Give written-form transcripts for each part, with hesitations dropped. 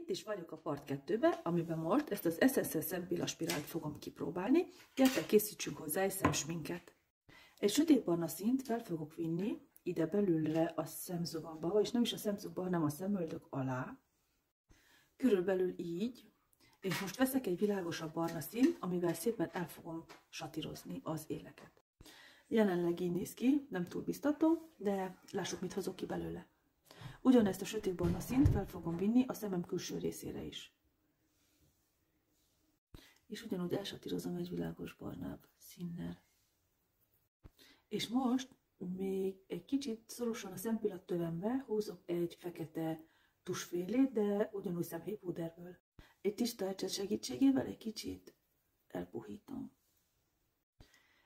Itt is vagyok a part 2-be, amiben most ezt az SSL szempillaspirált fogom kipróbálni. Gyertek, készítsünk hozzá egy szemsminket. Egy sötétbarna színt fel fogok vinni ide belülre a szemzugamba, vagyis nem is a szemzugamba, hanem a szemöldök alá. Körülbelül így. És most veszek egy világosabb barna színt, amivel szépen el fogom satírozni az éleket. Jelenleg így néz ki, nem túl biztató, de lássuk, mit hozok ki belőle. Ugyanezt a sötétbarna színt fel fogom vinni a szemem külső részére is. És ugyanúgy elsatírozom egy világos barnább színnel. És most még egy kicsit szorosan a szempillatövembe húzok egy fekete tusfélét, de ugyanúgy szemhéjpúderből. Egy tiszta ecset segítségével egy kicsit elpuhítom.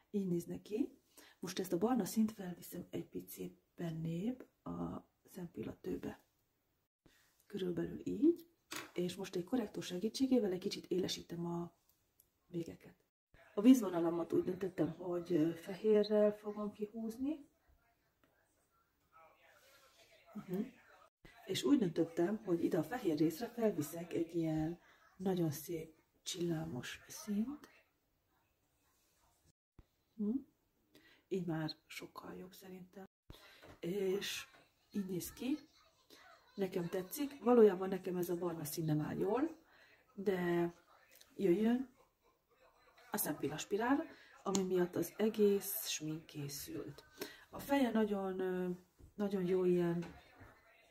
Így néz neki. Most ezt a barna színt felviszem egy picit bennébb a szempillatőbe. Körülbelül így. És most egy korrektor segítségével egy kicsit élesítem a végeket. A vízvonalamat úgy döntöttem, hogy fehérrel fogom kihúzni. És úgy döntöttem, hogy ide a fehér részre felviszek egy ilyen nagyon szép csillámos színt. Így már sokkal jobb szerintem. És így néz ki. Nekem tetszik. Valójában nekem ez a barna szín nem áll jól, de jöjjön a szempillaspirál, ami miatt az egész smink készült. A feje nagyon jó, ilyen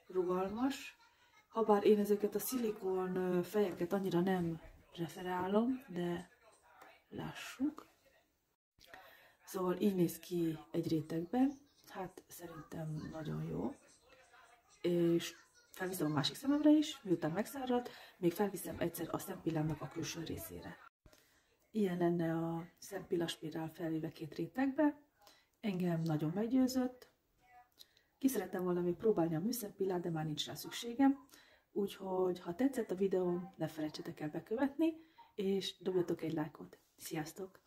rugalmas, habár én ezeket a szilikon fejeket annyira nem preferálom, de lássuk. Szóval így néz ki egy rétegben, hát szerintem nagyon jó. És felviszem a másik szememre is, miután megszáradt, még felviszem egyszer a szempillámnak a külső részére. Ilyen lenne a szempillaspirál felvéve két rétegbe. Engem nagyon meggyőzött. Ki szerettem volna még próbálni a műszempillát, de már nincs rá szükségem. Úgyhogy, ha tetszett a videóm, ne felejtsetek el bekövetni, és dobjatok egy lájkot. Sziasztok!